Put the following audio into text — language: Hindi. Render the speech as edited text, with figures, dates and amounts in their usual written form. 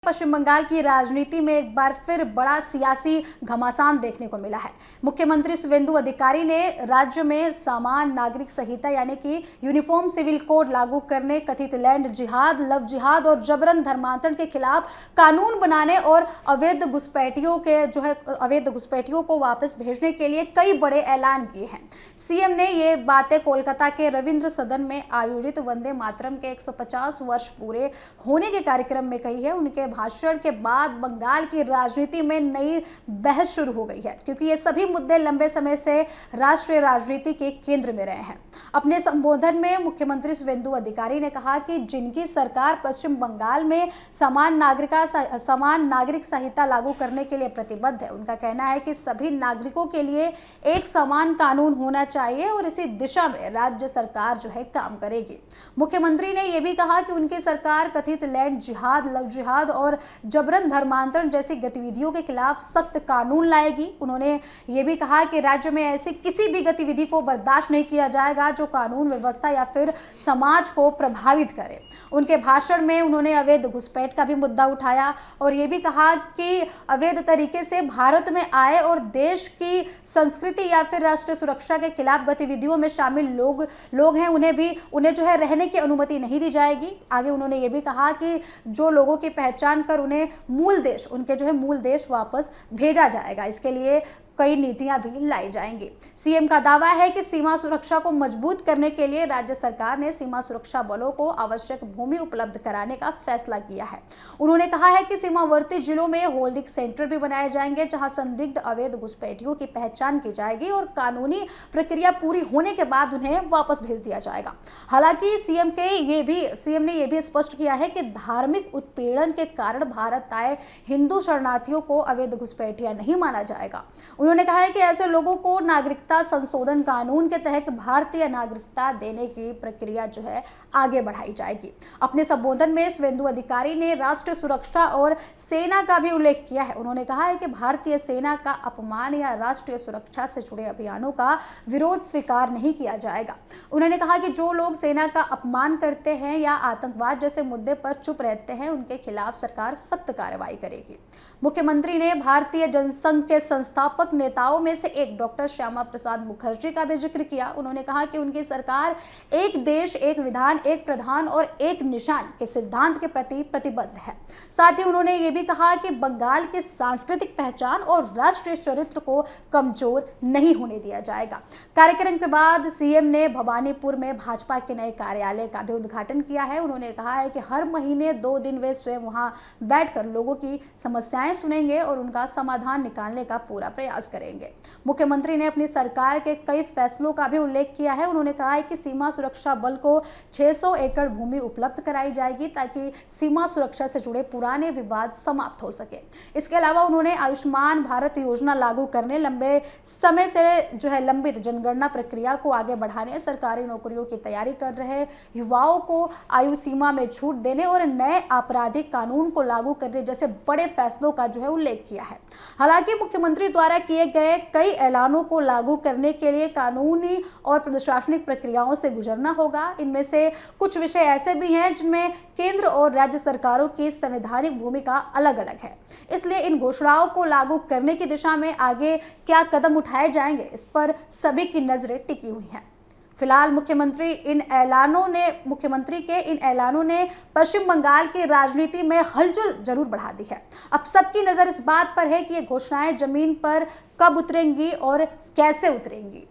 पश्चिम बंगाल की राजनीति में एक बार फिर बड़ा सियासी घमासान देखने को मिला है। मुख्यमंत्री शुवेंदु अधिकारी ने राज्य में समान नागरिक संहिता यानी कि यूनिफॉर्म सिविल कोड लागू करने, कथित लैंड जिहाद, लव जिहाद और जबरन धर्मांतरण के खिलाफ कानून बनाने और अवैध घुसपैठियों को वापस भेजने के लिए कई बड़े ऐलान किए हैं। सीएम ने ये बातें कोलकाता के रविंद्र सदन में आयोजित वंदे मातरम के 150 वर्ष पूरे होने के कार्यक्रम में कही है। उनके भाषण के बाद बंगाल की राजनीति में नई बहस शुरू हो गई है, क्योंकि ये सभी मुद्दे लंबे समय से राष्ट्रीय राजनीति के केंद्र में रहे हैं। अपने संबोधन में मुख्यमंत्री शुवेंदु अधिकारी ने कहा कि जिनकी सरकार पश्चिम बंगाल में समान नागरिक संहिता लागू करने के लिए प्रतिबद्ध है, उनका कहना है कि सभी नागरिकों के लिए एक समान कानून होना चाहिए और इसी दिशा में राज्य सरकार काम करेगी। मुख्यमंत्री ने यह भी कहा कि उनकी सरकार कथित लैंड जिहाद, लव जिहाद और जबरन धर्मांतरण जैसी गतिविधियों के खिलाफ सख्त कानून लाएगी। उन्होंने ये भी कहा कि राज्य में ऐसी किसी भी गतिविधि को बर्दाश्त नहीं किया जाएगा जो कानून व्यवस्था या फिर समाज को प्रभावित करे। उनके भाषण में उन्होंने अवैध घुसपैठ का भी मुद्दा उठाया और ये भी कहा कि अवैध तरीके से भारत में आए और देश की संस्कृति या फिर राष्ट्रीय सुरक्षा के खिलाफ गतिविधियों में शामिल लोग हैं, उन्हें रहने की अनुमति नहीं दी जाएगी। आगे उन्होंने ये भी कहा कि जो लोगों की पहचान कर उन्हें उनके मूल देश वापस भेजा जाएगा। इसके लिए कई नीतियां भी लाई जाएंगी। सीएम का दावा है कि सीमा सुरक्षा को मजबूत करने के लिए राज्य सरकार ने सीमा सुरक्षा बलों को आवश्यक भूमि उपलब्ध कराने का फैसला किया है। उन्होंने कहा है कि सीमावर्ती जिलों में होल्डिंग सेंटर भी बनाए जाएंगे, जहां संदिग्ध अवैध घुसपैठियों की पहचान की जाएगी और कानूनी प्रक्रिया पूरी होने के बाद उन्हें वापस भेज दिया जाएगा। हालांकि सीएम ने यह भी स्पष्ट किया है कि धार्मिक उत्पीड़न के कारण भारत आए हिंदू शरणार्थियों को अवैध घुसपैठिया नहीं माना जाएगा। उन्होंने कहा है कि ऐसे लोगों को नागरिकता संशोधन कानून के तहत भारतीय नागरिकता देने की प्रक्रिया आगे बढ़ाई जाएगी। अपने संबोधन में शुवेंदु अधिकारी ने राष्ट्रीय सुरक्षा और सेना का भी उल्लेख किया है। उन्होंने कहा है कि भारतीय सेना का अपमान या राष्ट्रीय सुरक्षा से जुड़े अभियानों का विरोध स्वीकार नहीं किया जाएगा। उन्होंने कहा कि जो लोग सेना का अपमान करते हैं या आतंकवाद जैसे मुद्दे पर चुप रहते हैं, उनके खिलाफ सरकार सख्त कार्रवाई करेगी। मुख्यमंत्री ने भारतीय जनसंघ के संस्थापक नेताओं में से एक डॉक्टर श्यामा प्रसाद मुखर्जी का भी जिक्र किया। उन्होंने कहा कि उनकी सरकार एक देश, एक विधान, एक प्रधान और एक निशान के सिद्धांत के प्रति प्रतिबद्ध है। साथ ही उन्होंने ये भी कहा कि बंगाल की सांस्कृतिक पहचान और राष्ट्रीय चरित्र को कमजोर नहीं होने दिया जाएगा। कार्यक्रम के बाद सीएम ने भवानीपुर में भाजपा के नए कार्यालय का भी उद्घाटन किया है। उन्होंने कहा है कि हर महीने 2 दिन वे स्वयं वहां बैठकर लोगों की समस्याएं सुनेंगे और उनका समाधान निकालने का पूरा प्रयास करेंगे। मुख्यमंत्री ने अपनी सरकार के कई फैसलों का भी उल्लेख किया है। उन्होंने कहा है कि सीमा सुरक्षा बल को 600 एकड़ भूमि उपलब्ध कराई जाएगी, ताकि सीमा सुरक्षा से जुड़े पुराने विवाद समाप्त हो सके। इसके अलावा उन्होंने आयुष्मान भारत योजना लागू करने, लंबे समय से लंबित जनगणना प्रक्रिया को आगे बढ़ाने, सरकारी नौकरियों की तैयारी कर रहे युवाओं को आयु सीमा में छूट देने और नए आपराधिक कानून को लागू करने जैसे बड़े फैसलों का उल्लेख किया है। हालांकि मुख्यमंत्री द्वारा किए गए कई ऐलानों को लागू करने के लिए कानूनी और प्रशासनिक प्रक्रियाओं से गुजरना होगा। इनमें से कुछ विषय ऐसे भी हैं जिनमें केंद्र और राज्य सरकारों की संवैधानिक भूमिका अलग-अलग है। इसलिए इन घोषणाओं को लागू करने की दिशा में आगे क्या कदम उठाए जाएंगे, इस पर सभी की नजरें टिकी हुई हैं। फिलहाल मुख्यमंत्री के इन ऐलानों ने पश्चिम बंगाल की राजनीति में हलचल जरूर बढ़ा दी है। अब सबकी नजर इस बात पर है कि ये घोषणाएं जमीन पर कब उतरेंगी और कैसे उतरेंगी।